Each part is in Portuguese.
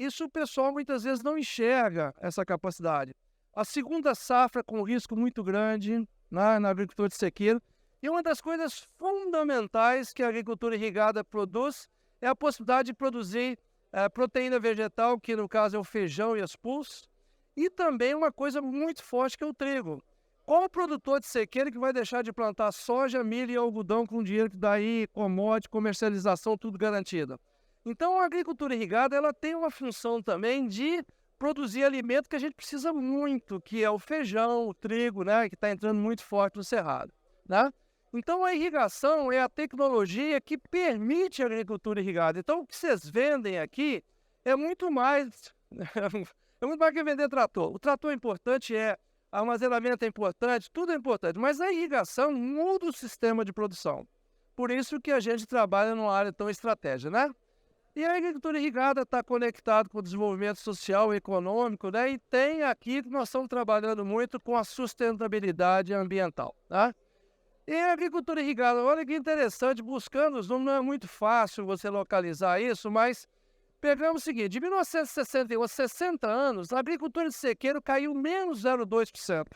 isso o pessoal muitas vezes não enxerga essa capacidade. A segunda safra com risco muito grande, né, na agricultura de sequeiro. E uma das coisas fundamentais que a agricultura irrigada produz é a possibilidade de produzir proteína vegetal, que no caso é o feijão e as pulses, e também uma coisa muito forte que é o trigo. Qual o produtor de sequeiro que vai deixar de plantar soja, milho e algodão com dinheiro que dá aí, commodity, comercialização, tudo garantido? Então a agricultura irrigada ela tem uma função também de produzir alimento que a gente precisa muito, que é o feijão, o trigo, né, que está entrando muito forte no cerrado, né? Então a irrigação é a tecnologia que permite a agricultura irrigada. Então o que vocês vendem aqui é muito mais, é muito mais que vender trator. O trator é importante, armazenamento é importante, tudo é importante, mas a irrigação muda o sistema de produção. Por isso que a gente trabalha numa área tão estratégica, né? E a agricultura irrigada está conectada com o desenvolvimento social e econômico, né? E tem aqui que nós estamos trabalhando muito com a sustentabilidade ambiental, tá? E a agricultura irrigada, olha que interessante, buscando os números, não é muito fácil você localizar isso, mas pegamos o seguinte, de 1961 a 60 anos, a agricultura de sequeiro caiu menos 0,2%,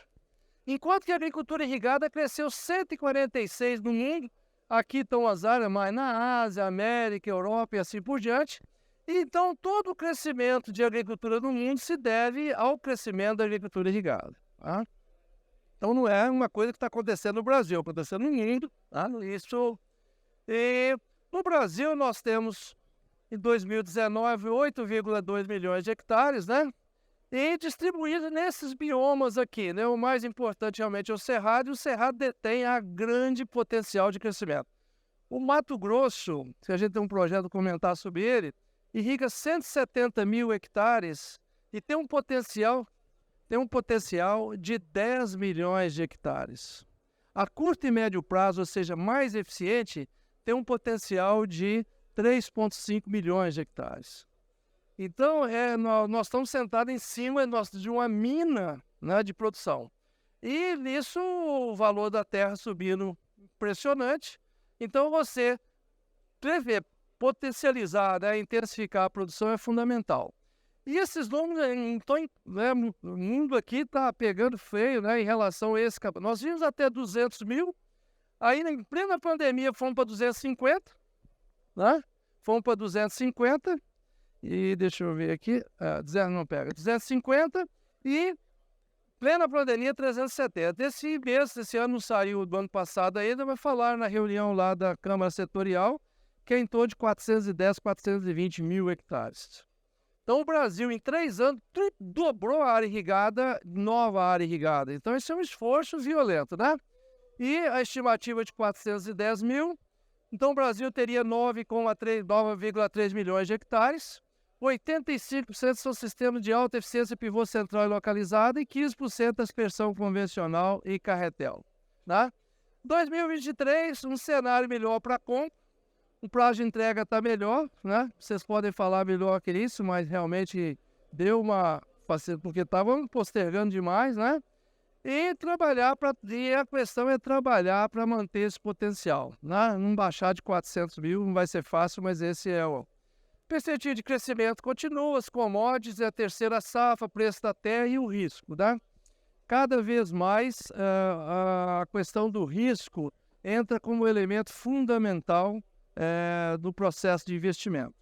enquanto que a agricultura irrigada cresceu 146% no mundo. Aqui estão as áreas mais na Ásia, América, Europa e assim por diante. Então, todo o crescimento de agricultura no mundo se deve ao crescimento da agricultura irrigada, tá? Então, não é uma coisa que está acontecendo no Brasil, está acontecendo no mundo, tá? Isso. E no Brasil, nós temos, em 2019, 8,2 milhões de hectares, né? E distribuído nesses biomas aqui, né? O mais importante realmente é o Cerrado, e o Cerrado detém a grande potencial de crescimento. O Mato Grosso, se a gente tem um projeto comentar sobre ele, irriga 170 mil hectares e tem um potencial de 10 milhões de hectares. A curto e médio prazo, ou seja, mais eficiente, tem um potencial de 3,5 milhões de hectares. Então, nós estamos sentados em cima de uma mina, né, de produção. E nisso o valor da terra subindo impressionante. Então, você potencializar, né, intensificar a produção é fundamental. E esses números, então, né, o mundo aqui está pegando feio, né, em relação a esse campo. Nós vimos até 200 mil, aí em plena pandemia fomos para 250, né? Fomos para 250. E deixa eu ver aqui, 250 e plena pandemia 370. Esse ano não saiu do ano passado ainda, vai falar na reunião lá da Câmara Setorial, que é em torno de 410, 420 mil hectares. Então o Brasil em 3 anos dobrou a área irrigada, nova área irrigada. Então esse é um esforço violento, né? E a estimativa de 410 mil, então o Brasil teria 9,3 milhões de hectares. 85% são sistemas de alta eficiência pivô central e localizado e 15% aspersão convencional e carretel, né? 2023, um cenário melhor para a compra, o prazo de entrega está melhor, né? Vocês podem falar melhor que isso, mas realmente deu uma facilidade, porque estavam postergando demais, né? E a questão é trabalhar para manter esse potencial, né? Não baixar de 400 mil, não vai ser fácil, mas esse é o perspectiva de crescimento continua, as commodities, a terceira safra, preço da terra e o risco, né? Cada vez mais a questão do risco entra como elemento fundamental do processo de investimento.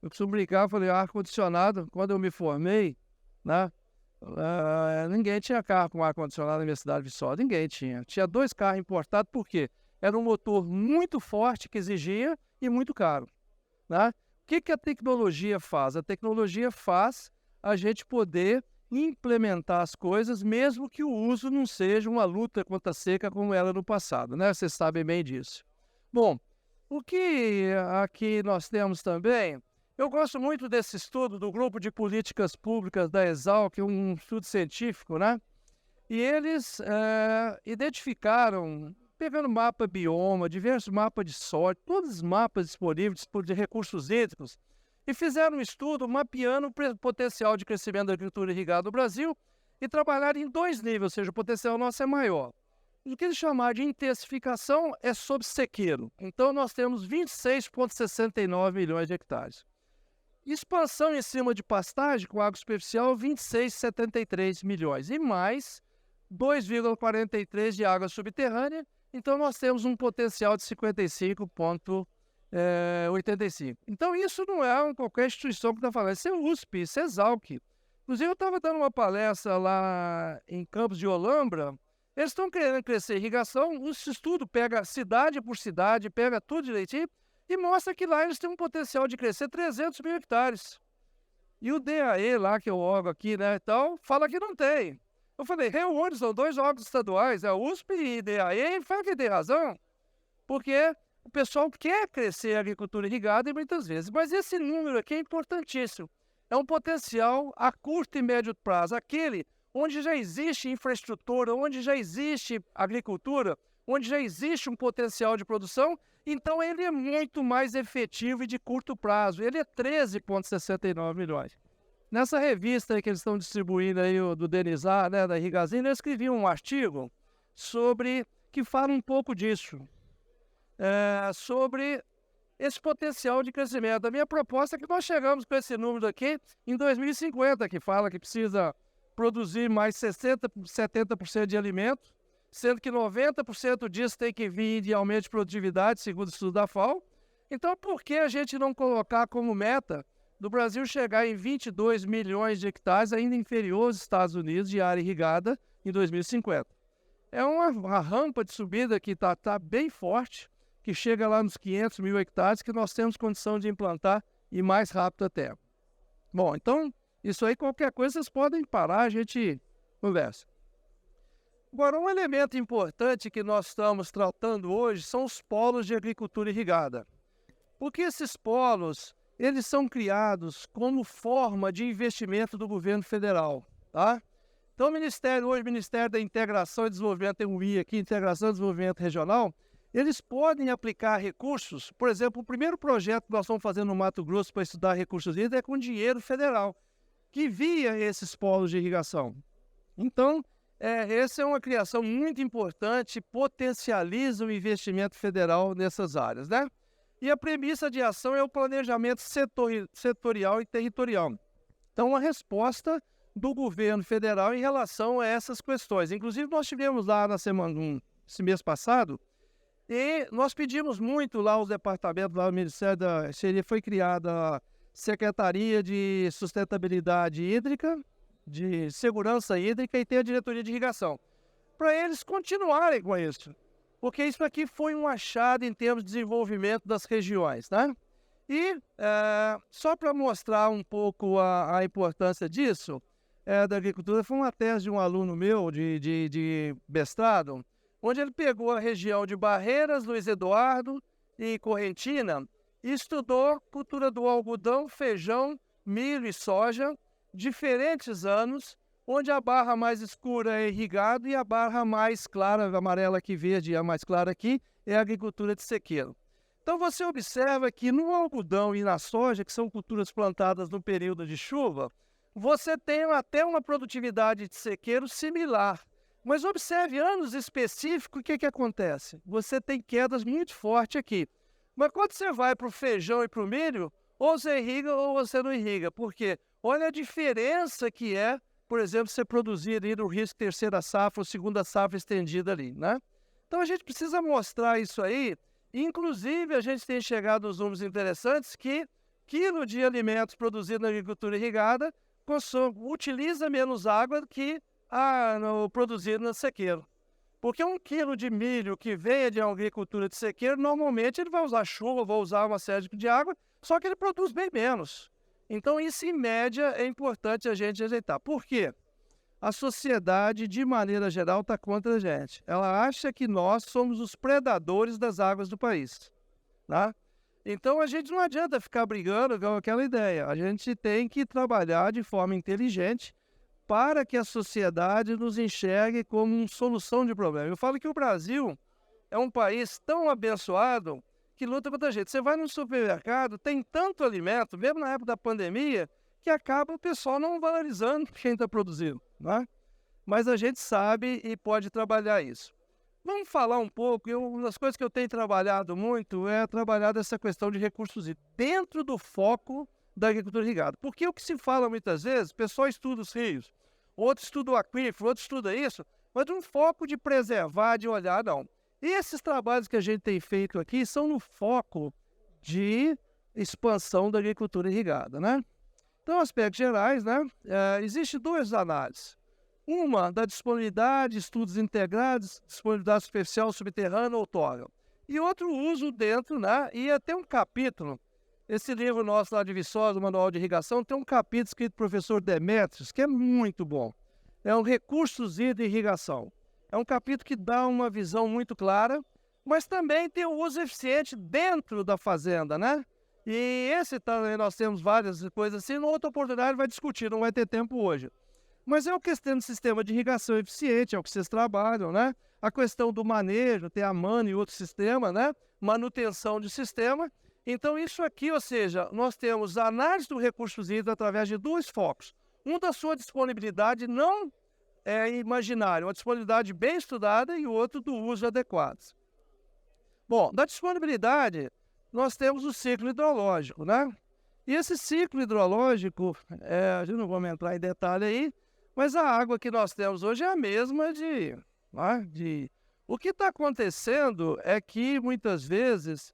Eu costumo brincar, falei, ar-condicionado, quando eu me formei, né? Ninguém tinha carro com ar-condicionado na minha cidade de Viçosa, ninguém tinha. Tinha 2 carros importados, por quê? Era um motor muito forte que exigia e muito caro, né? O que a tecnologia faz? A tecnologia faz a gente poder implementar as coisas, mesmo que o uso não seja uma luta contra a seca como era no passado, né? Vocês sabem bem disso. Bom, o que aqui nós temos também, eu gosto muito desse estudo do Grupo de Políticas Públicas da Exalc, um estudo científico, né? E eles identificaram, pegando mapa bioma, diversos mapas de solo, todos os mapas disponíveis de recursos hídricos, e fizeram um estudo mapeando o potencial de crescimento da agricultura irrigada no Brasil e trabalharam em 2 níveis, ou seja, o potencial nosso é maior. O que eles chamaram de intensificação é sobre sequeiro. Então, nós temos 26,69 milhões de hectares. Expansão em cima de pastagem com água superficial, 26,73 milhões. E mais 2,43 de água subterrânea. Então, nós temos um potencial de 55,85. Então, isso não é qualquer instituição que está falando. Isso é USP, isso é Exalc. Inclusive, eu estava dando uma palestra lá em Campos de Holambra. Eles estão querendo crescer irrigação. Esse estudo pega cidade por cidade, pega tudo direitinho e mostra que lá eles têm um potencial de crescer 300 mil hectares. E o DAE lá, que é o órgão aqui, né, então, fala que não tem. Eu falei, reúne, são 2 órgãos estaduais, a USP e DAE, e fala que tem razão. Porque o pessoal quer crescer a agricultura irrigada e muitas vezes. Mas esse número aqui é importantíssimo. É um potencial a curto e médio prazo, aquele onde já existe infraestrutura, onde já existe agricultura, onde já existe um potencial de produção, então ele é muito mais efetivo e de curto prazo. Ele é 13,69 milhões. Nessa revista aí que eles estão distribuindo aí, do Denizar, né, da Irrigazina, eu escrevi um artigo que fala um pouco disso, sobre esse potencial de crescimento. A minha proposta é que nós chegamos com esse número aqui em 2050, que fala que precisa produzir mais 70% de alimento, sendo que 90% disso tem que vir de aumento de produtividade, segundo o estudo da FAO. Então, por que a gente não colocar como meta do Brasil chegar em 22 milhões de hectares, ainda inferior aos Estados Unidos, de área irrigada em 2050? É uma rampa de subida que está bem forte, que chega lá nos 500 mil hectares, que nós temos condição de implantar e mais rápido até. Bom, então, isso aí, qualquer coisa, vocês podem parar, a gente conversa. Agora, um elemento importante que nós estamos tratando hoje são os polos de agricultura irrigada. Porque esses polos, eles são criados como forma de investimento do governo federal, tá? Então, o Ministério da Integração e Desenvolvimento, tem um I aqui, Integração e Desenvolvimento Regional, eles podem aplicar recursos. Por exemplo, o primeiro projeto que nós estamos fazendo no Mato Grosso para estudar recursos hídricos é com dinheiro federal, que via esses polos de irrigação. Então, essa é uma criação muito importante, potencializa o investimento federal nessas áreas, né? E a premissa de ação é o planejamento setorial e territorial. Então, a resposta do governo federal em relação a essas questões. Inclusive, nós tivemos lá esse mês passado, e nós pedimos muito lá aos departamentos, lá no Ministério foi criada a Secretaria de Sustentabilidade Hídrica, de Segurança Hídrica, e tem a Diretoria de Irrigação, para eles continuarem com isso, porque isso aqui foi um achado em termos de desenvolvimento das regiões, né? E só para mostrar um pouco a importância disso, da agricultura, foi uma tese de um aluno meu de mestrado, onde ele pegou a região de Barreiras, Luiz Eduardo e Correntina e estudou cultura do algodão, feijão, milho e soja, diferentes anos, onde a barra mais escura é irrigado e a barra mais clara, amarela aqui, verde, a mais clara aqui, é a agricultura de sequeiro. Então você observa que no algodão e na soja, que são culturas plantadas no período de chuva, você tem até uma produtividade de sequeiro similar. Mas observe anos específicos, o que acontece? Você tem quedas muito fortes aqui. Mas quando você vai para o feijão e para o milho, ou você irriga ou você não irriga. Por quê? Olha a diferença que é, por exemplo, você produzir ali no risco terceira safra ou segunda safra estendida ali, né? Então a gente precisa mostrar isso aí. Inclusive, a gente tem chegado aos números interessantes que quilo de alimentos produzido na agricultura irrigada utiliza menos água que no produzido no sequeiro. Porque 1 quilo de milho que venha de uma agricultura de sequeiro, normalmente ele vai usar chuva, vai usar uma série de água, só que ele produz bem menos. Então, isso, em média, é importante a gente rejeitar. Por quê? A sociedade, de maneira geral, está contra a gente. Ela acha que nós somos os predadores das águas do país, tá? Então, a gente não adianta ficar brigando com aquela ideia. A gente tem que trabalhar de forma inteligente para que a sociedade nos enxergue como uma solução de problema. Eu falo que o Brasil é um país tão abençoado que luta contra a gente. Você vai no supermercado, tem tanto alimento, mesmo na época da pandemia, que acaba o pessoal não valorizando quem está produzindo, né? Mas a gente sabe e pode trabalhar isso. Vamos falar um pouco, uma das coisas que eu tenho trabalhado muito é trabalhar dessa questão de recursos hídricos, dentro do foco da agricultura irrigada. Porque o que se fala muitas vezes, o pessoal estuda os rios, outro estuda o aquífero, outro estuda isso, mas um foco de preservar, de olhar, não. Esses trabalhos que a gente tem feito aqui são no foco de expansão da agricultura irrigada, né? Então, aspectos gerais, né? Existem duas análises. Uma da disponibilidade, estudos integrados, disponibilidade superficial, subterrânea, outorga. E outro uso dentro, né? E até um capítulo, esse livro nosso lá de Viçosa, o Manual de Irrigação, tem um capítulo escrito pelo professor Demetrios, que é muito bom. É um recursos de irrigação. É um capítulo que dá uma visão muito clara, mas também tem o uso eficiente dentro da fazenda, né? E esse também nós temos várias coisas assim, numa outra oportunidade vai discutir, não vai ter tempo hoje. Mas é uma questão do sistema de irrigação eficiente, é o que vocês trabalham, né? A questão do manejo, tem a MANA e outro sistema, né? Manutenção de sistema. Então isso aqui, ou seja, nós temos a análise do recursos hídricos através de dois focos. Um da sua disponibilidade não imaginária, uma disponibilidade bem estudada e o outro do uso adequado. Bom, da disponibilidade, nós temos o ciclo hidrológico, né? E esse ciclo hidrológico, a gente não vamos entrar em detalhe aí, mas a água que nós temos hoje é a mesma O que está acontecendo é que, muitas vezes,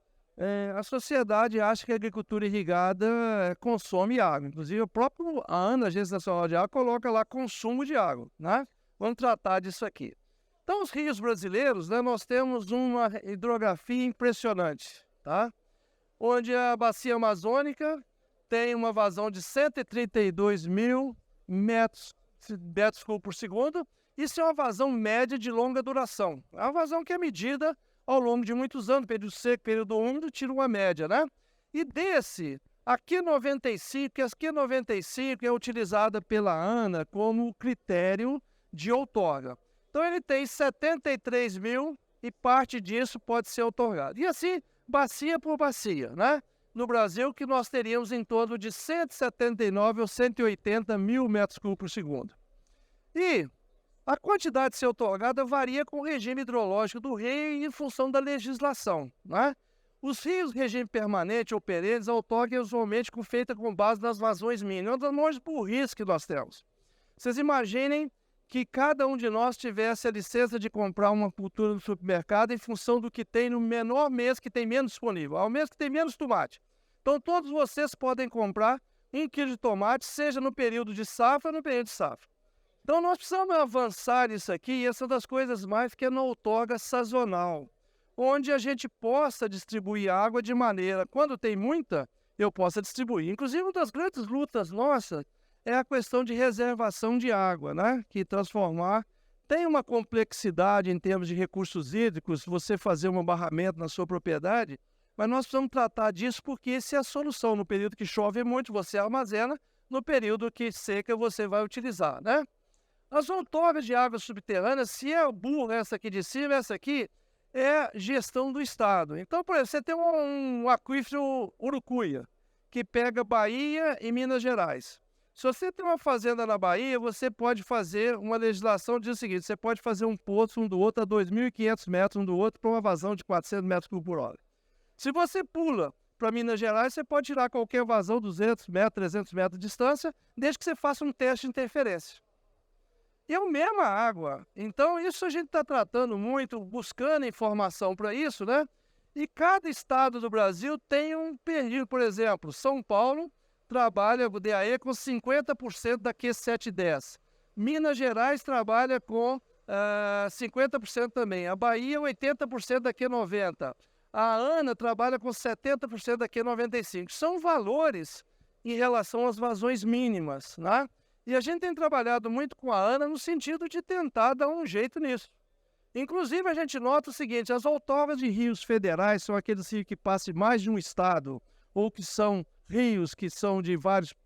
a sociedade acha que a agricultura irrigada consome água. Inclusive, a ANA, Agência Nacional de Água, coloca lá consumo de água, né? Vamos tratar disso aqui. Então, os rios brasileiros, né, nós temos uma hidrografia impressionante, tá? Onde a bacia amazônica tem uma vazão de 132 mil metros cúbicos por segundo. Isso é uma vazão média de longa duração. É uma vazão que é medida ao longo de muitos anos, período seco, período úmido, tira uma média, né? E desse, a Q95 é utilizada pela ANA como critério de outorga. Então ele tem 73 mil e parte disso pode ser outorgado. E assim, bacia por bacia, né? No Brasil, que nós teríamos em torno de 179 ou 180 mil metros cúbicos por segundo. E a quantidade de ser outorgada varia com o regime hidrológico do rio e em função da legislação, né? Os rios de regime permanente ou perenes, a outorga é usualmente feita com base nas vazões mínimas, uma das maiores burrices que nós temos. Vocês imaginem que cada um de nós tivesse a licença de comprar uma cultura no supermercado em função do que tem no menor mês que tem menos disponível, ao mês que tem menos tomate. Então, todos vocês podem comprar 1 quilo de tomate, seja no período de safra ou no período de safra. Então, nós precisamos avançar nisso aqui, e essa é uma das coisas mais que é na outorga sazonal, onde a gente possa distribuir água de maneira, quando tem muita, eu possa distribuir. Inclusive, uma das grandes lutas nossas é a questão de reservação de água, né? Que transformar tem uma complexidade em termos de recursos hídricos, você fazer um barramento na sua propriedade, mas nós precisamos tratar disso porque essa é a solução. No período que chove muito, você armazena, no período que seca, você vai utilizar, né? As outorgas de águas subterrâneas, se é burro essa aqui de cima, essa aqui é gestão do Estado. Então, por exemplo, você tem um aquífero Urucuia, que pega Bahia e Minas Gerais. Se você tem uma fazenda na Bahia, você pode fazer uma legislação que diz o seguinte: você pode fazer um poço um do outro a 2.500 metros um do outro para uma vazão de 400 metros cúbicos por hora. Se você pula para Minas Gerais, você pode tirar qualquer vazão 200 metros, 300 metros de distância, desde que você faça um teste de interferência. E é a mesma água. Então, isso a gente está tratando muito, buscando informação para isso, né? E cada estado do Brasil tem um período. Por exemplo, São Paulo trabalha o DAE com 50% da Q710. Minas Gerais trabalha com 50% também. A Bahia, 80% da Q90. A ANA trabalha com 70% da Q95. São valores em relação às vazões mínimas, né? E a gente tem trabalhado muito com a ANA no sentido de tentar dar um jeito nisso. Inclusive, a gente nota o seguinte: as outorgas de rios federais são aqueles rios que passam mais de um estado, ou que são rios que são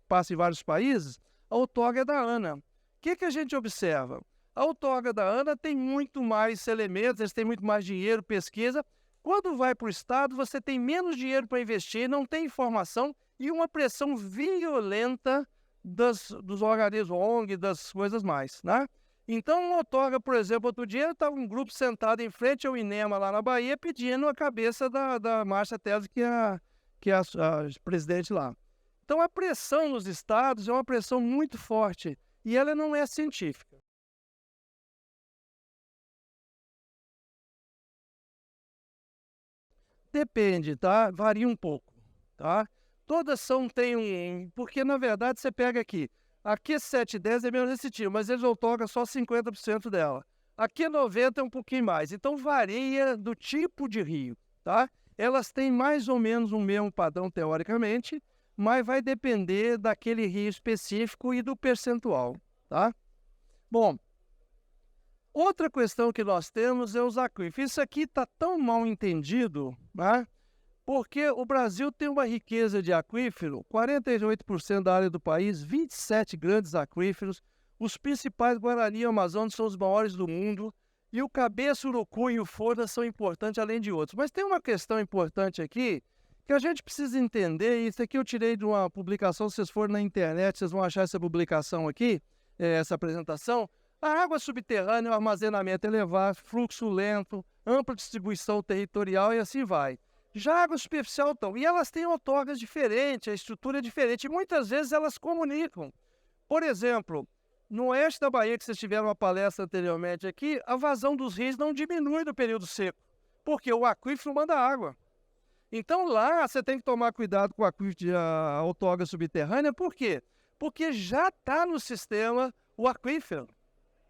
passam em vários países. A outorga é da ANA. O que a gente observa? A outorga da ANA tem muito mais elementos, eles têm muito mais dinheiro, pesquisa. Quando vai para o estado, você tem menos dinheiro para investir, não tem informação e uma pressão violenta dos organismos ONG, das coisas mais, né? Então, uma outorga, por exemplo, outro dia estava um grupo sentado em frente ao INEMA lá na Bahia pedindo a cabeça da Márcia Tese, que é a presidente lá. Então, a pressão nos estados é uma pressão muito forte e ela não é científica. Depende, tá? Varia um pouco, tá? Todas têm porque na verdade você pega aqui, a Q710 é menos restritiva, mas eles outorgam só 50% dela. A Q90 é um pouquinho mais, então varia do tipo de rio, tá? Elas têm mais ou menos o mesmo padrão teoricamente, mas vai depender daquele rio específico e do percentual, tá? Bom, outra questão que nós temos é os aquíferos. Isso aqui está tão mal entendido, né? Porque o Brasil tem uma riqueza de aquífero, 48% da área do país, 27 grandes aquíferos, os principais Guarani e Amazonas são os maiores do mundo, e o Cabeça, o Urucu e o Forna são importantes, além de outros. Mas tem uma questão importante aqui, que a gente precisa entender, e isso aqui eu tirei de uma publicação, se vocês forem na internet, vocês vão achar essa publicação aqui, essa apresentação. A água subterrânea é um armazenamento elevado, fluxo lento, ampla distribuição territorial e assim vai. Já a água superficial, então, e elas têm outorgas diferentes, a estrutura é diferente, e muitas vezes elas comunicam. Por exemplo, no oeste da Bahia, que vocês tiveram uma palestra anteriormente aqui, a vazão dos rios não diminui no período seco, porque o aquífero manda água. Então lá você tem que tomar cuidado com o aquífero de outorga subterrânea, por quê? Porque já está no sistema o aquífero.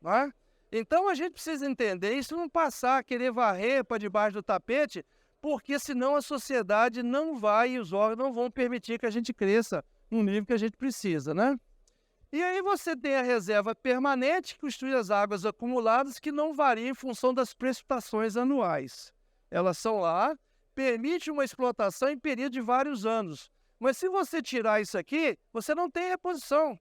Né? Então a gente precisa entender isso, não passar a querer varrer para debaixo do tapete, porque senão a sociedade não vai e os órgãos não vão permitir que a gente cresça no nível que a gente precisa, né? E aí você tem a reserva permanente, que constitui as águas acumuladas, que não variam em função das precipitações anuais. Elas são lá, permite uma explotação em período de vários anos. Mas se você tirar isso aqui, você não tem reposição. O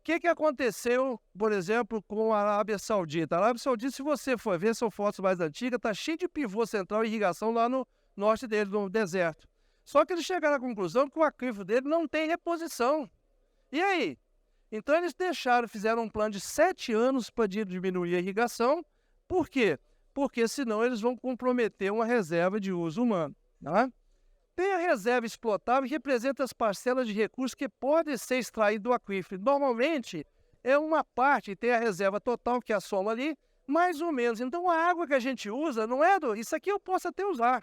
que aconteceu, por exemplo, com a Arábia Saudita? A Arábia Saudita, se você for ver, são fotos mais antigas, está cheio de pivô central e irrigação lá no norte dele, no deserto. Só que eles chegaram à conclusão que o aquífero dele não tem reposição. E aí? Então eles fizeram um plano de 7 anos para diminuir a irrigação. Por quê? Porque senão eles vão comprometer uma reserva de uso humano. Tá? Tem a reserva explotável, que representa as parcelas de recursos que podem ser extraídos do aquífero. Normalmente, é uma parte, tem a reserva total, que é a soma ali, mais ou menos. Então, a água que a gente usa não é isso aqui eu posso até usar,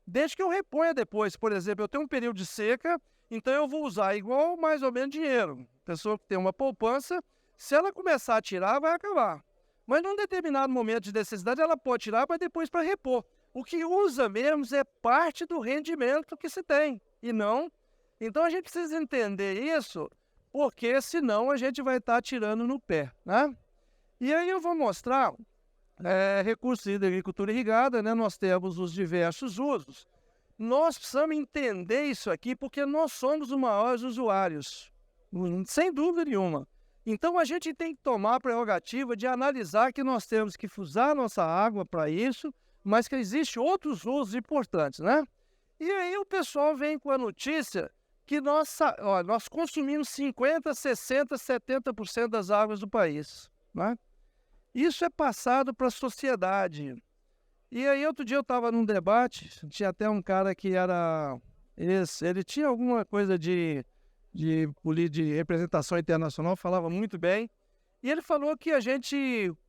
desde que eu reponha depois. Por exemplo, eu tenho um período de seca, então eu vou usar igual mais ou menos dinheiro. Pessoa que tem uma poupança, se ela começar a tirar, vai acabar. Mas num determinado momento de necessidade, ela pode tirar para depois para repor. O que usa mesmo é parte do rendimento que se tem, e não. Então a gente precisa entender isso, porque senão a gente vai estar tirando no pé, né? E aí eu vou mostrar recursos de agricultura irrigada, né? Nós temos os diversos usos. Nós precisamos entender isso aqui, porque nós somos os maiores usuários, sem dúvida nenhuma. Então a gente tem que tomar a prerrogativa de analisar que nós temos que usar nossa água para isso, mas que existem outros usos importantes, né? E aí o pessoal vem com a notícia que nós consumimos 50%, 60%, 70% das águas do país, né? Isso é passado para a sociedade. E aí outro dia eu estava num debate, tinha até um cara que era... Ele tinha alguma coisa de representação internacional, falava muito bem. E ele falou que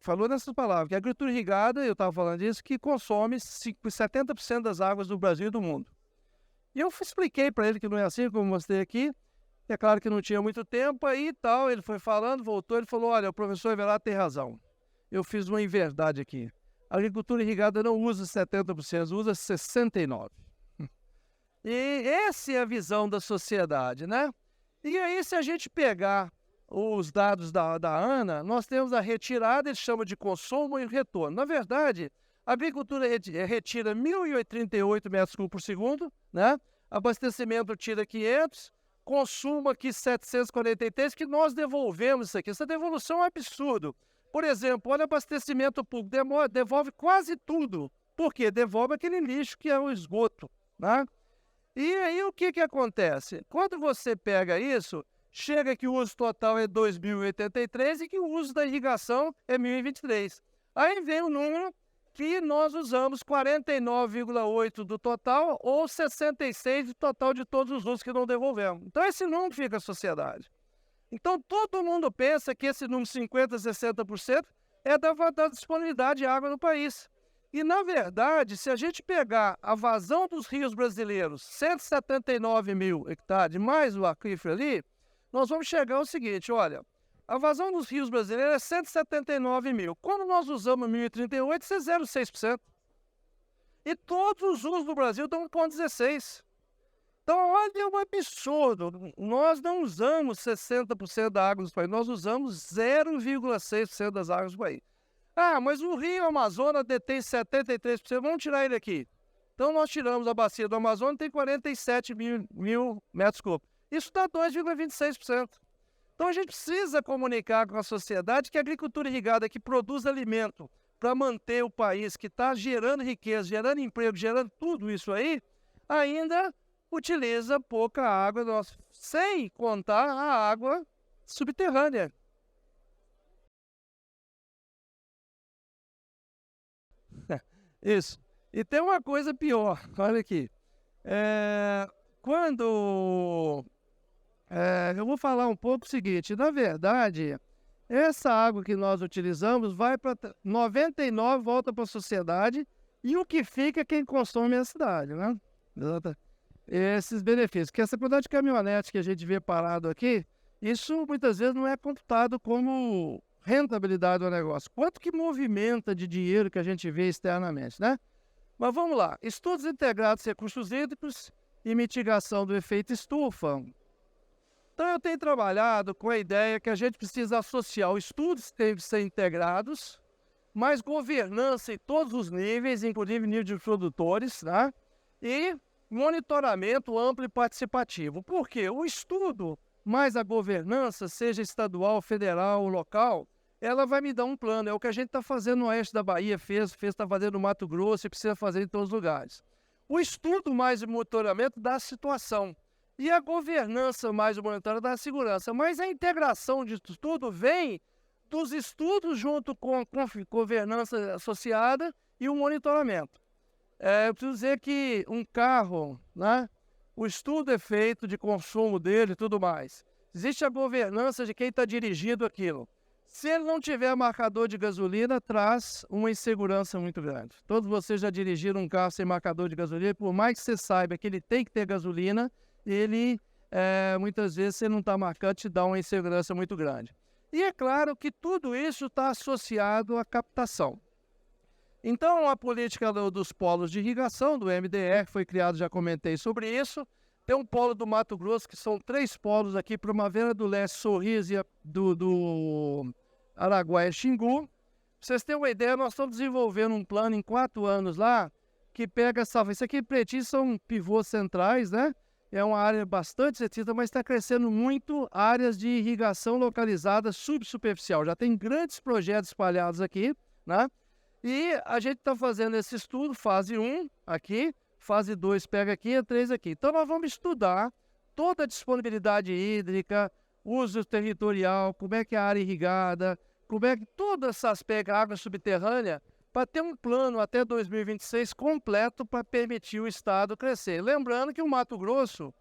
falou nessas palavras, que a agricultura irrigada, eu estava falando disso, que consome 70% das águas do Brasil e do mundo. E eu expliquei para ele que não é assim, como mostrei aqui. É claro que não tinha muito tempo aí e tal. Ele foi falando, voltou, ele falou, olha, o professor Everardo tem razão. Eu fiz uma inverdade aqui. A agricultura irrigada não usa 70%, usa 69%. E essa é a visão da sociedade, né? E aí, se a gente pegar os dados da ANA, nós temos a retirada, eles chamam de consumo e retorno. Na verdade, a agricultura retira 1.038 metros cúbicos por segundo, né? Abastecimento tira 500, consumo aqui 743, que nós devolvemos isso aqui. Essa devolução é um absurdo. Por exemplo, olha, abastecimento público, devolve quase tudo. Por quê? Devolve aquele lixo que é o esgoto, né? E aí o que acontece? Quando você pega isso, chega que o uso total é 2.083 e que o uso da irrigação é 1.023. Aí vem o número aqui nós usamos 49,8% do total ou 66% do total de todos os usos que não devolvemos. Então, esse número fica a sociedade. Então, todo mundo pensa que esse número 50%, 60% é da disponibilidade de água no país. E, na verdade, se a gente pegar a vazão dos rios brasileiros, 179 mil hectares, mais o aquífero ali, nós vamos chegar ao seguinte, olha, a vazão dos rios brasileiros é 179 mil. Quando nós usamos 1.038, isso é 0,6%. E todos os usos do Brasil dão 1,16%. Então, olha o absurdo. Nós não usamos 60% da água do país, nós usamos 0,6% das águas do país. Ah, mas o Rio Amazonas detém 73%, vamos tirar ele aqui. Então, nós tiramos a bacia do Amazonas, tem 47 mil metros cúbicos. Isso dá 2,26%. Então, a gente precisa comunicar com a sociedade que a agricultura irrigada que produz alimento para manter o país, que está gerando riqueza, gerando emprego, gerando tudo isso aí, ainda utiliza pouca água, sem contar a água subterrânea. Isso. E tem uma coisa pior, olha aqui. Eu vou falar um pouco o seguinte, na verdade, essa água que nós utilizamos vai para 99, volta para a sociedade, e o que fica é quem consome é a cidade, né? Esses benefícios, que essa quantidade de caminhonete que a gente vê parado aqui, isso muitas vezes não é computado como rentabilidade do negócio. Quanto que movimenta de dinheiro que a gente vê externamente, né? Mas vamos lá, estudos integrados de recursos hídricos e mitigação do efeito estufa. Então eu tenho trabalhado com a ideia que a gente precisa associar os estudos que têm que ser integrados, mais governança em todos os níveis, inclusive nível de produtores, né? E monitoramento amplo e participativo. Por quê? O estudo, mais a governança, seja estadual, federal ou local, ela vai me dar um plano. É o que a gente está fazendo no oeste da Bahia, está fazendo no Mato Grosso e precisa fazer em todos os lugares. O estudo mais o monitoramento dá a situação. E a governança mais o monitoramento dá a segurança. Mas a integração de tudo vem dos estudos junto com a governança associada e o monitoramento. Eu preciso dizer que um carro, né, o estudo é feito de consumo dele e tudo mais. Existe a governança de quem está dirigindo aquilo. Se ele não tiver marcador de gasolina, traz uma insegurança muito grande. Todos vocês já dirigiram um carro sem marcador de gasolina, por mais que você saiba que ele tem que ter gasolina, ele, muitas vezes, se ele não está marcando, te dá uma insegurança muito grande. E é claro que tudo isso está associado à captação. Então, a política dos polos de irrigação, do MDR, foi criado, já comentei sobre isso. Tem um polo do Mato Grosso, que são 3 polos aqui, Primavera do Leste, Sorriso e do Araguaia, Xingu. Pra vocês terem uma ideia, nós estamos desenvolvendo um plano em 4 anos lá, que pega isso aqui pretinho são pivôs centrais, né? É uma área bastante restrita, mas está crescendo muito áreas de irrigação localizada subsuperficial. Já tem grandes projetos espalhados aqui, né? E a gente está fazendo esse estudo, fase 1 aqui, fase 2 pega aqui e 3 aqui. Então nós vamos estudar toda a disponibilidade hídrica, uso territorial, como é que é a área irrigada, como é que todo esse aspecto, água subterrânea, para ter um plano até 2026 completo para permitir o Estado crescer. Lembrando que o Mato Grosso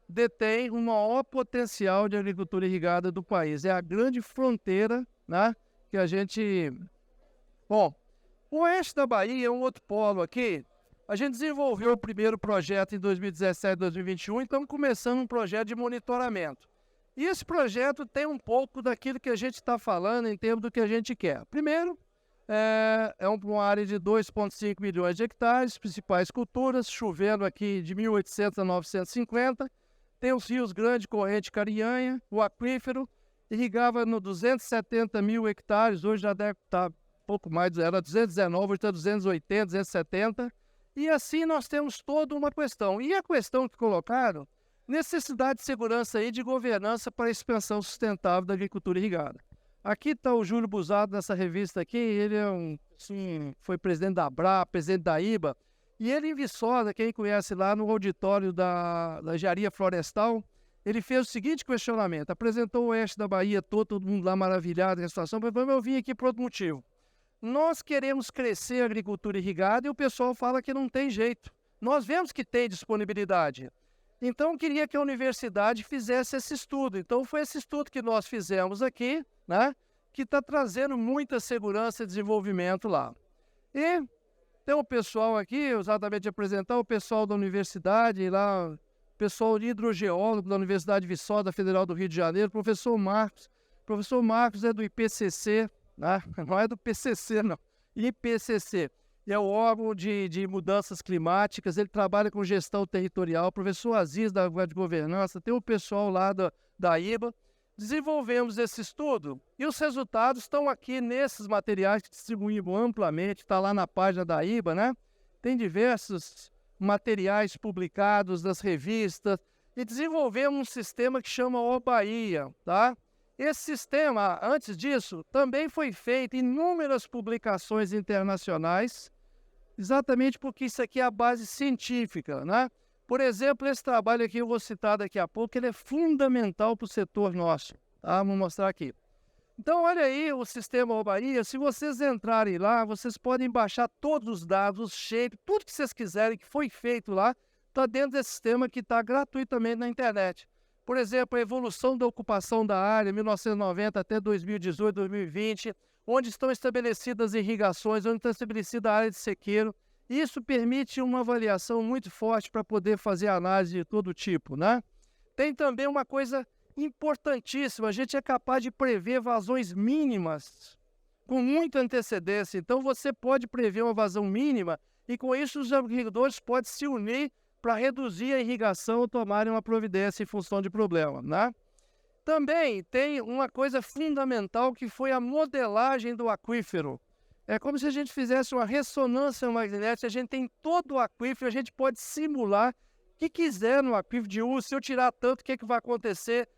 detém o maior potencial de agricultura irrigada do país. É a grande fronteira, né, que a gente... Bom, o oeste da Bahia é um outro polo aqui. A gente desenvolveu o primeiro projeto em 2017, 2021, e estamos começando um projeto de monitoramento. E esse projeto tem um pouco daquilo que a gente está falando em termos do que a gente quer. Primeiro, uma área de 2,5 milhões de hectares, principais culturas, chovendo aqui de 1.800 a 950. Tem os rios Grande, Corrente, Carinhanha, o aquífero, irrigava no 270 mil hectares, hoje já deve estar pouco mais, era 219, hoje está 280, 270. E assim nós temos toda uma questão. E a questão que colocaram, necessidade de segurança e de governança para a expansão sustentável da agricultura irrigada. Aqui está o Júlio Busato nessa revista aqui, ele foi presidente da ABRA, presidente da IBA, e ele em Viçosa, quem conhece lá no auditório da Engenharia Florestal, ele fez o seguinte questionamento, apresentou o oeste da Bahia todo mundo lá maravilhado com a situação, mas eu vim aqui por outro motivo. nós queremos crescer a agricultura irrigada e o pessoal fala que não tem jeito. Nós vemos que tem disponibilidade. Então, queria que a universidade fizesse esse estudo. Então, foi esse estudo que nós fizemos aqui, né, que está trazendo muita segurança e desenvolvimento lá. E tem um pessoal aqui, exatamente apresentar o pessoal da universidade, lá, o pessoal de hidrogeólogo da Universidade Viçosa Federal do Rio de Janeiro, professor Marcos. Professor Marcos é do IPCC, né? Não é do PCC, não, IPCC. É o órgão de mudanças climáticas, ele trabalha com gestão territorial, professor Aziz da de governança, tem o pessoal lá da IBA. Desenvolvemos esse estudo e os resultados estão aqui nesses materiais que distribuímos amplamente, está lá na página da IBA, né? Tem diversos materiais publicados das revistas e desenvolvemos um sistema que chama OBahia, tá? Esse sistema, antes disso, também foi feito em inúmeras publicações internacionais, exatamente porque isso aqui é a base científica, né? Por exemplo, esse trabalho aqui, eu vou citar daqui a pouco, ele é fundamental para o setor nosso, tá? Vou mostrar aqui. Então, olha aí o sistema OBahia, se vocês entrarem lá, vocês podem baixar todos os dados, os shapes, tudo que vocês quiserem que foi feito lá, está dentro desse sistema que está gratuitamente na internet. Por exemplo, a evolução da ocupação da área, 1990 até 2018, 2020, onde estão estabelecidas irrigações, onde está estabelecida a área de sequeiro. Isso permite uma avaliação muito forte para poder fazer análise de todo tipo, né? Tem também uma coisa importantíssima, a gente é capaz de prever vazões mínimas com muita antecedência. Então, você pode prever uma vazão mínima e, com isso, os agricultores podem se unir para reduzir a irrigação ou tomarem uma providência em função de problema, né? Também tem uma coisa fundamental que foi a modelagem do aquífero. É como se a gente fizesse uma ressonância magnética, a gente tem todo o aquífero, a gente pode simular o que quiser no aquífero de uso, se eu tirar tanto, o que, é que vai acontecer?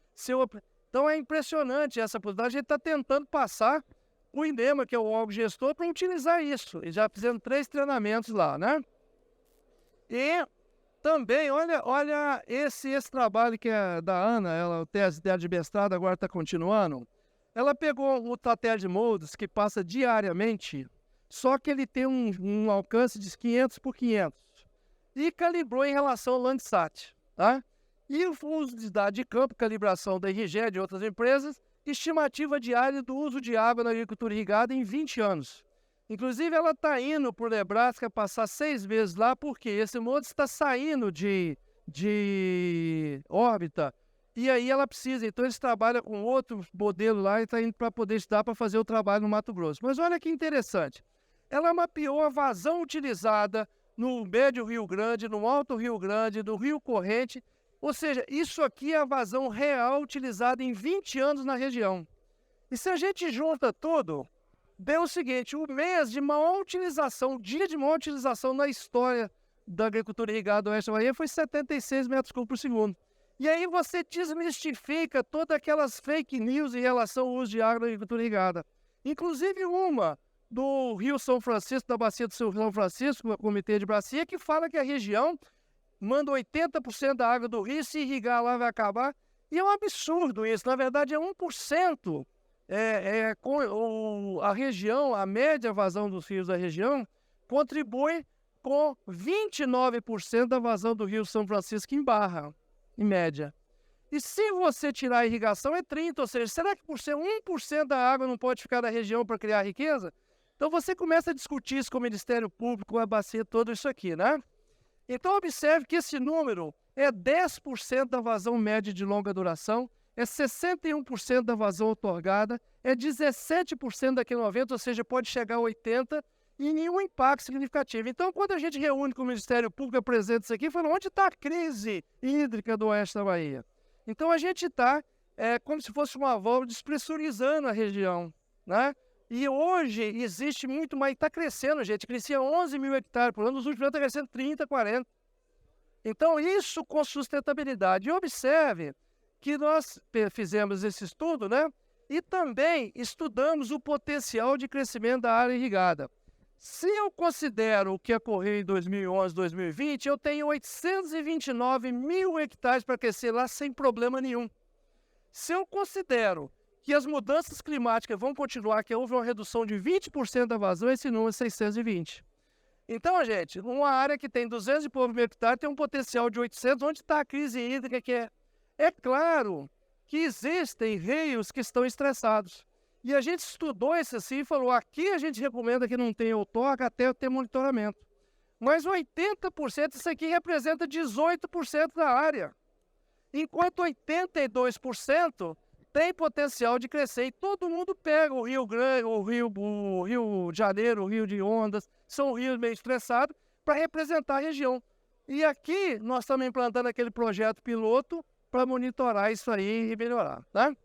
Então é impressionante essa possibilidade, a gente está tentando passar o INEMA, que é o órgão gestor, para utilizar isso. E já fizemos 3 treinamentos lá, né? E também, olha esse trabalho que é da Ana, ela, o tese dela de mestrado, agora está continuando. Ela pegou o Tatélite Modes, que passa diariamente, só que ele tem um alcance de 500 por 500, e calibrou em relação ao Landsat, tá? E o uso de dados de campo, calibração da RGE de outras empresas, estimativa diária do uso de água na agricultura irrigada em 20 anos. Inclusive, ela está indo para o Nebraska passar 6 meses lá, porque esse Modes está saindo de órbita, e aí ela precisa. Então, eles trabalham com outro modelo lá e está indo para poder estudar para fazer o trabalho no Mato Grosso. Mas olha que interessante. Ela mapeou a vazão utilizada no médio Rio Grande, no alto Rio Grande, no Rio Corrente. Ou seja, isso aqui é a vazão real utilizada em 20 anos na região. E se a gente junta tudo, deu o seguinte: o mês de maior utilização, o dia de maior utilização na história da agricultura irrigada do Oeste da Bahia foi 76 metros cúbicos por segundo. E aí você desmistifica todas aquelas fake news em relação ao uso de água na agricultura irrigada. Inclusive uma do Rio São Francisco, da bacia do São Francisco, o Comitê de Bacia, que fala que a região manda 80% da água do rio, se irrigar lá vai acabar. E é um absurdo isso, na verdade é 1%. A região, a média vazão dos rios da região, contribui com 29% da vazão do Rio São Francisco em barra, em média. E se você tirar a irrigação é 30%, ou seja, será que por ser 1% da água não pode ficar na região para criar riqueza? Então você começa a discutir isso com o Ministério Público, com a bacia, tudo isso aqui, né? Então observe que esse número é 10% da vazão média de longa duração, é 61% da vazão outorgada, é 17% daquele 90%, ou seja, pode chegar a 80%, e nenhum impacto significativo. Então, quando a gente reúne com o Ministério Público, apresenta isso aqui, fala, onde está a crise hídrica do Oeste da Bahia? Então, a gente está como se fosse uma válvula despressurizando a região, né? E hoje existe muito mais, está crescendo, gente, crescia 11 mil hectares por ano, nos últimos anos está crescendo 30, 40. Então, isso com sustentabilidade. E observe que nós fizemos esse estudo, né? E também estudamos o potencial de crescimento da área irrigada. Se eu considero o que ocorreu em 2011, 2020, eu tenho 829 mil hectares para crescer lá sem problema nenhum. Se eu considero que as mudanças climáticas vão continuar, que houve uma redução de 20% da vazão, esse número é 620. Então, gente, uma área que tem 200 e poucos mil hectares tem um potencial de 800, onde está a crise hídrica que é? É claro que existem rios que estão estressados. E a gente estudou esse assim e falou, aqui a gente recomenda que não tenha outorga até ter monitoramento. Mas 80% isso aqui representa 18% da área. Enquanto 82% tem potencial de crescer. E todo mundo pega o Rio Grande, o Rio de Janeiro, o Rio de Ondas, são rios meio estressados, para representar a região. E aqui nós estamos implantando aquele projeto piloto para monitorar isso aí e melhorar, tá?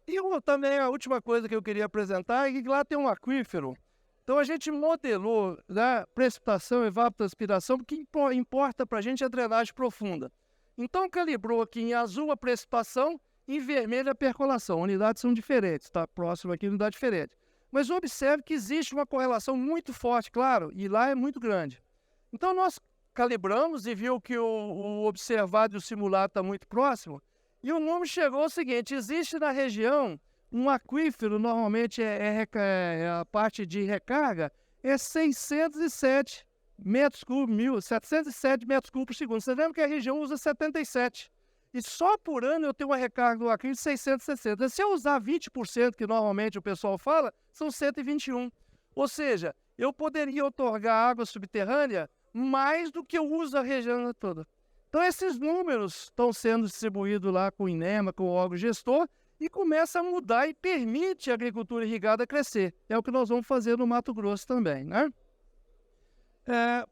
E também a última coisa que eu queria apresentar é que lá tem um aquífero. Então a gente modelou, né, precipitação, evapotranspiração, porque importa para a gente a drenagem profunda. Então calibrou aqui em azul a precipitação, em vermelho a percolação. Unidades são diferentes, tá? Próximo aqui, unidade diferente. Mas observe que existe uma correlação muito forte, claro, e lá é muito grande. Então nós calibramos e viu que o observado e o simulado está muito próximo, e o número chegou ao seguinte: existe na região um aquífero, normalmente é a parte de recarga, é 607 metros cúbicos, 707 metros cúbicos por segundo. Você lembra que a região usa 77. E só por ano eu tenho uma recarga do aquífero de 660. Se eu usar 20%, que normalmente o pessoal fala, são 121. Ou seja, eu poderia outorgar água subterrânea mais do que eu uso a região toda. Então esses números estão sendo distribuídos lá com o INEMA, com o órgão gestor, e começa a mudar e permite a agricultura irrigada crescer. É o que nós vamos fazer no Mato Grosso também, né?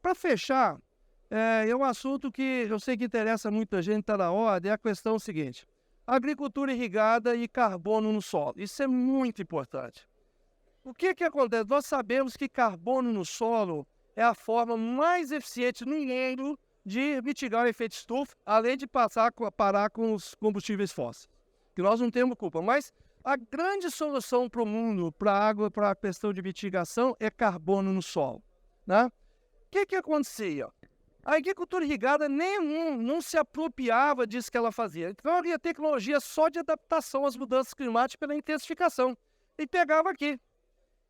Para fechar, é um assunto que eu sei que interessa muita gente, está na ordem, é a questão seguinte: agricultura irrigada e carbono no solo. Isso é muito importante. O que acontece? Nós sabemos que carbono no solo é a forma mais eficiente no mundo de mitigar o efeito estufa, além de parar com os combustíveis fósseis, que nós não temos culpa. Mas a grande solução para o mundo, para a água, para a questão de mitigação, é carbono no solo, né? O que acontecia? A agricultura irrigada não se apropriava disso que ela fazia. Então havia tecnologia só de adaptação às mudanças climáticas pela intensificação. E pegava aqui.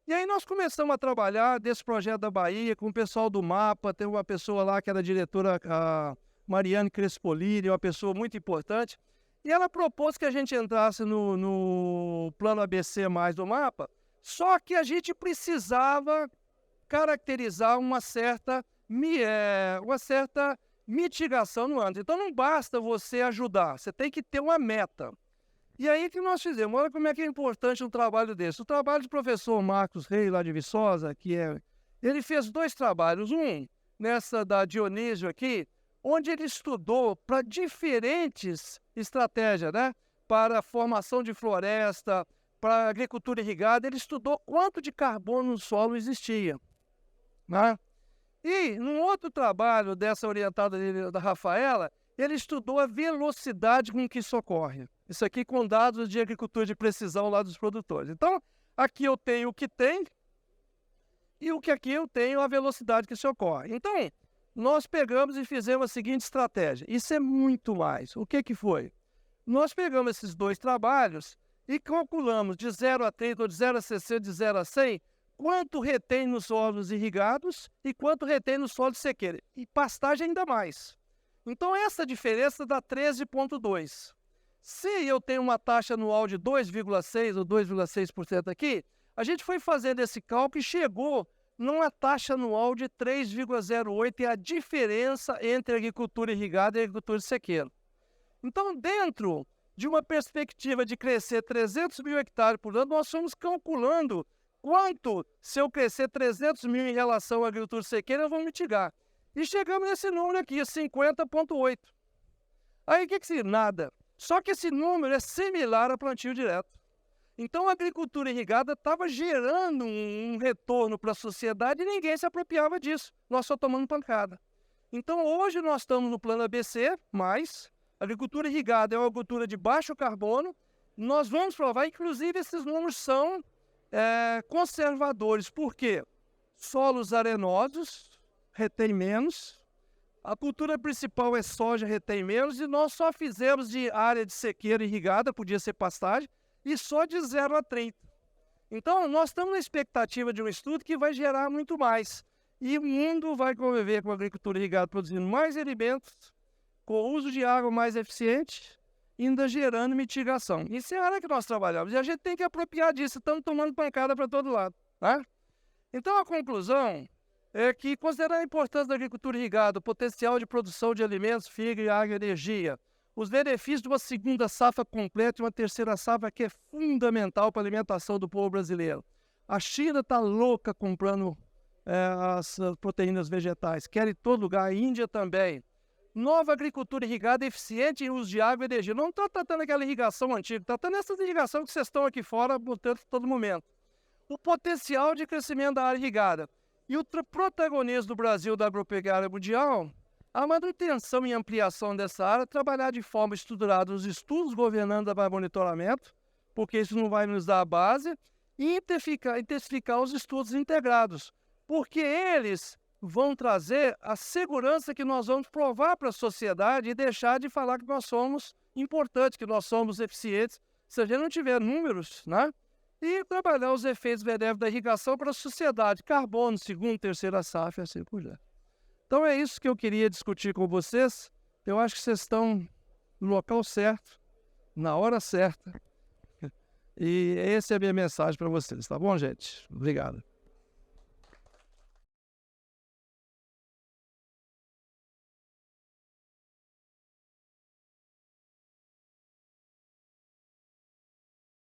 E aí nós começamos a trabalhar desse projeto da Bahia com o pessoal do MAPA. Tem uma pessoa lá que era a diretora, a Mariane Crespolini, uma pessoa muito importante. E ela propôs que a gente entrasse no plano ABC+ do MAPA, só que a gente precisava caracterizar uma certa mitigação no ano. Então não basta você ajudar, você tem que ter uma meta. E aí que nós fizemos, olha como é que é importante um trabalho desse. O trabalho do professor Marcos Reis, lá de Viçosa, ele fez 2 trabalhos, um nessa da Dionísio aqui, onde ele estudou para diferentes estratégias, né? Para a formação de floresta, para agricultura irrigada, ele estudou quanto de carbono no solo existia, né? E num outro trabalho dessa orientada da Rafaela, ele estudou a velocidade com que isso ocorre. Isso aqui com dados de agricultura de precisão lá dos produtores. Então, aqui eu tenho o que tem e o que aqui eu tenho a velocidade que isso ocorre. Então, nós pegamos e fizemos a seguinte estratégia. Isso é muito mais. O que foi? Nós pegamos esses 2 trabalhos e calculamos de 0 a 30, ou de 0 a 60, de 0 a 100, quanto retém nos solos irrigados e quanto retém no solo de sequeira. E pastagem ainda mais. Então, essa diferença dá 13,2. Se eu tenho uma taxa anual de 2,6% ou 2,6% aqui, a gente foi fazendo esse cálculo e chegou numa taxa anual de 3,08, é a diferença entre agricultura irrigada e agricultura de sequeiro. Então, dentro de uma perspectiva de crescer 300 mil hectares por ano, nós fomos calculando quanto, se eu crescer 300 mil em relação à agricultura de sequeira, eu vou mitigar. E chegamos nesse número aqui, 50,8. Aí o que significa? Nada. Só que esse número é similar a plantio direto. Então a agricultura irrigada estava gerando um retorno para a sociedade e ninguém se apropriava disso. Nós só tomamos pancada. Então hoje nós estamos no plano ABC+, agricultura irrigada é uma agricultura de baixo carbono. Nós vamos provar, inclusive esses números são conservadores. Por quê? Solos arenosos retém menos. A cultura principal é soja, retém menos, e nós só fizemos de área de sequeira irrigada, podia ser pastagem, e só de 0 a 30. Então, nós estamos na expectativa de um estudo que vai gerar muito mais. E o mundo vai conviver com a agricultura irrigada produzindo mais alimentos, com o uso de água mais eficiente, ainda gerando mitigação. Isso é a área que nós trabalhamos. E a gente tem que apropriar disso. Estamos tomando pancada para todo lado. Tá? Então, a conclusão é que, considerando a importância da agricultura irrigada, o potencial de produção de alimentos, fibra, água e energia, os benefícios de uma segunda safra completa e uma terceira safra que é fundamental para a alimentação do povo brasileiro. A China está louca comprando as proteínas vegetais, quer em todo lugar, a Índia também. Nova agricultura irrigada eficiente em uso de água e energia. Não está tratando aquela irrigação antiga, está tratando essa irrigação que vocês estão aqui fora botando a todo momento. O potencial de crescimento da área irrigada. E o protagonismo do Brasil da agropecuária mundial, a manutenção e ampliação dessa área, trabalhar de forma estruturada os estudos governando para monitoramento, porque isso não vai nos dar a base, e intensificar os estudos integrados, porque eles vão trazer a segurança que nós vamos provar para a sociedade e deixar de falar que nós somos importantes, que nós somos eficientes, se a gente não tiver números, né? E trabalhar os efeitos benéficos da irrigação para a sociedade, carbono, segunda, terceira safra, assim por diante. Então é isso que eu queria discutir com vocês. Eu acho que vocês estão no local certo, na hora certa. E essa é a minha mensagem para vocês, tá bom, gente? Obrigado.